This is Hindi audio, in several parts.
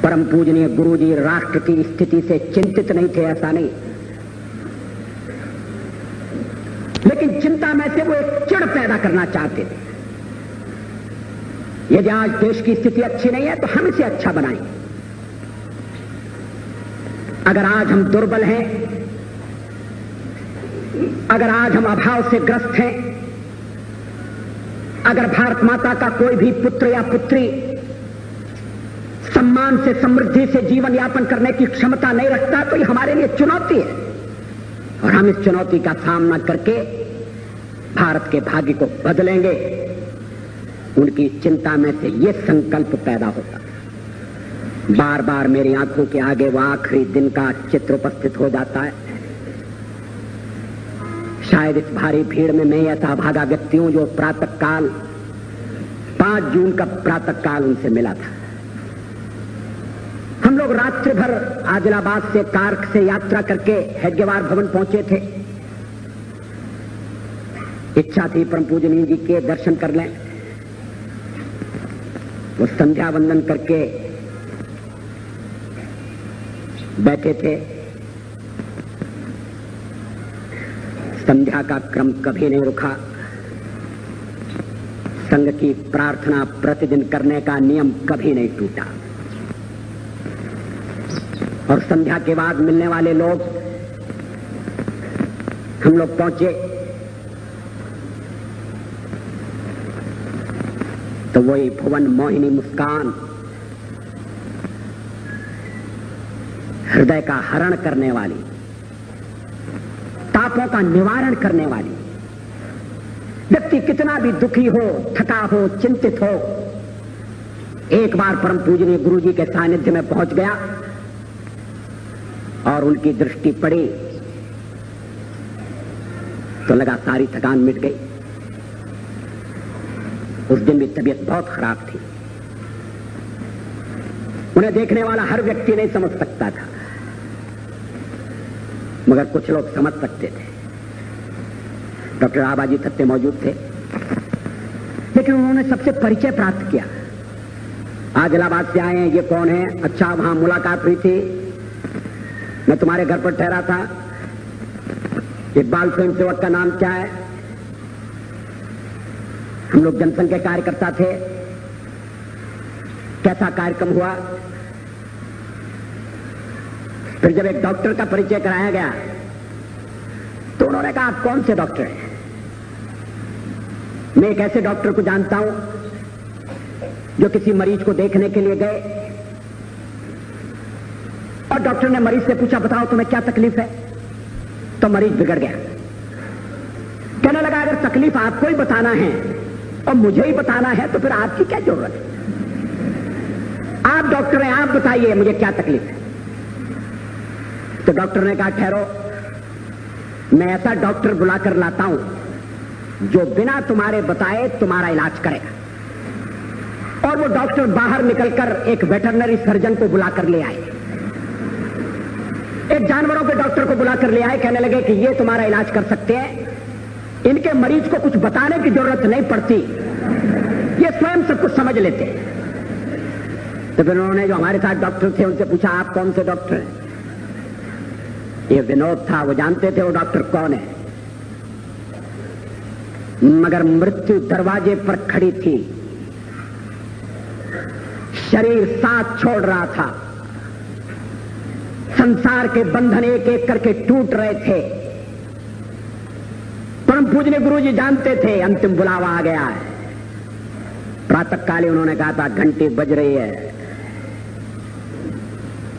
परम पूजनीय गुरुजी राष्ट्र की स्थिति से चिंतित नहीं थे, ऐसा नहीं, लेकिन चिंता में से वो एक चिढ़ पैदा करना चाहते थे। यदि आज देश की स्थिति अच्छी नहीं है तो हम इसे अच्छा बनाएं। अगर आज हम दुर्बल हैं, अगर आज हम अभाव से ग्रस्त हैं, अगर भारत माता का कोई भी पुत्र या पुत्री सम्मान से, समृद्धि से जीवन यापन करने की क्षमता नहीं रखता, तो ये हमारे लिए चुनौती है और हम इस चुनौती का सामना करके भारत के भाग्य को बदलेंगे। उनकी चिंता में से ये संकल्प पैदा होता। बार बार मेरी आंखों के आगे वो आखिरी दिन का चित्र उपस्थित हो जाता है। शायद इस भारी भीड़ में मैं ऐसा भागा व्यक्ति हूं जो प्रातःकाल 5 जून का प्रातःकाल उनसे मिला था। हम लोग रात्रि भर आदिलाबाद से कार से यात्रा करके हेडगेवार भवन पहुंचे थे। इच्छा थी परम पूजनीय जी के दर्शन कर लें। वो संध्या वंदन करके बैठे थे। संध्या का क्रम कभी नहीं रुका। संघ की प्रार्थना प्रतिदिन करने का नियम कभी नहीं टूटा। और संध्या के बाद मिलने वाले लोग, हम लोग पहुंचे तो वही भुवन मोहिनी मुस्कान, हृदय का हरण करने वाली, तापों का निवारण करने वाली। व्यक्ति कितना भी दुखी हो, थका हो, चिंतित हो, एक बार परम पूजनीय गुरु जी के सानिध्य में पहुंच गया और उनकी दृष्टि पड़ी तो लगा सारी थकान मिट गई। उस दिन भी तबीयत बहुत खराब थी। उन्हें देखने वाला हर व्यक्ति नहीं समझ सकता था, मगर कुछ लोग समझ सकते थे। डॉक्टर आबाजी थत्ते मौजूद थे, लेकिन उन्होंने सबसे परिचय प्राप्त किया। आदिलाबाद से आए हैं, ये कौन है? अच्छा, वहां मुलाकात हुई थी, मैं तुम्हारे घर पर ठहरा था। इकबाल स्वयं सेवक का नाम क्या है? हम लोग जनसंघ के कार्यकर्ता थे। कैसा कार्यक्रम हुआ? फिर जब एक डॉक्टर का परिचय कराया गया तो उन्होंने कहा, आप कौन से डॉक्टर हैं? मैं एक ऐसे डॉक्टर को जानता हूं जो किसी मरीज को देखने के लिए गए और डॉक्टर ने मरीज से पूछा, बताओ तुम्हें क्या तकलीफ है? तो मरीज बिगड़ गया। कहने लगा, अगर तकलीफ आपको ही बताना है और मुझे ही बताना है तो फिर आपकी क्या जरूरत है? आप डॉक्टर हैं, आप बताइए मुझे क्या तकलीफ है। तो डॉक्टर ने कहा, ठहरो, मैं ऐसा डॉक्टर बुलाकर लाता हूं जो बिना तुम्हारे बताए तुम्हारा इलाज करेगा। और वो डॉक्टर बाहर निकलकर एक वेटरनरी सर्जन को बुलाकर ले आए, एक जानवरों के डॉक्टर को बुलाकर ले आए। कहने लगे कि ये तुम्हारा इलाज कर सकते हैं, इनके मरीज को कुछ बताने की जरूरत नहीं पड़ती, ये स्वयं सब कुछ समझ लेते हैं। तो फिर उन्होंने जो हमारे साथ डॉक्टर थे उनसे पूछा, आप कौन से डॉक्टर हैं? ये विनोद था, वो जानते थे वो डॉक्टर कौन है। मगर मृत्यु दरवाजे पर खड़ी थी, शरीर साथ छोड़ रहा था, संसार के बंधन एक एक करके टूट रहे थे। परम पूजनीय गुरु जी जानते थे अंतिम बुलावा आ गया है। प्रातःकाल उन्होंने कहा था, घंटी बज रही है।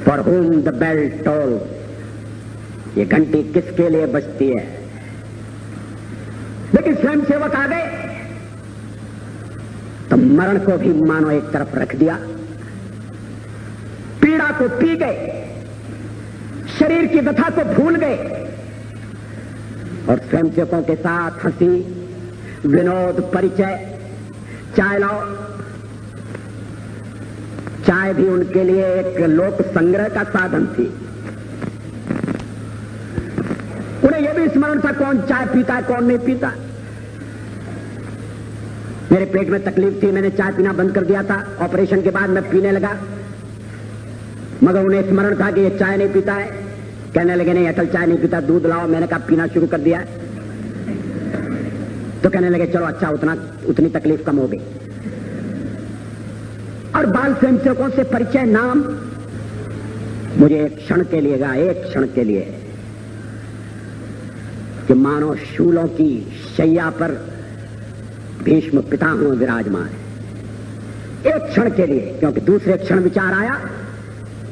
For whom the bell toll, ये घंटी किसके लिए बजती है? लेकिन स्वयं सेवक आ गए तो मरण को भी मानो एक तरफ रख दिया, पीड़ा को पी गए, शरीर की व्यथा को भूल गए और स्वयं सेवकों के साथ हंसी, विनोद, परिचय। चाय लाओ। चाय भी उनके लिए एक लोक संग्रह का साधन थी। उन्हें यह भी स्मरण था कौन चाय पीता है, कौन नहीं पीता। मेरे पेट में तकलीफ थी, मैंने चाय पीना बंद कर दिया था। ऑपरेशन के बाद मैं पीने लगा। मगर उन्हें स्मरण था कि ये चाय नहीं पीता है। कहने लगे नहीं अटल चाय नहीं पीता, दूध लाओ। मैंने कहा पीना शुरू कर दिया। तो कहने लगे चलो अच्छा, उतनी तकलीफ कम हो गई। और बाल स्वयंसेवकों से परिचय, नाम मुझे एक क्षण के लिए गा, एक क्षण के लिए, कि मानो शूलों की शैया पर भीष्म पितामह विराजमान है। एक क्षण के लिए, क्योंकि दूसरे क्षण विचार आया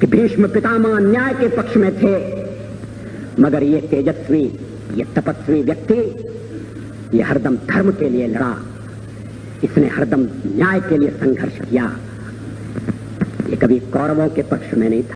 कि भीष्म पितामह न्याय के पक्ष में थे, मगर ये तेजस्वी, ये तपस्वी व्यक्ति, ये हरदम धर्म के लिए लड़ा, इसने हरदम न्याय के लिए संघर्ष किया। ये कभी कौरवों के पक्ष में नहीं था।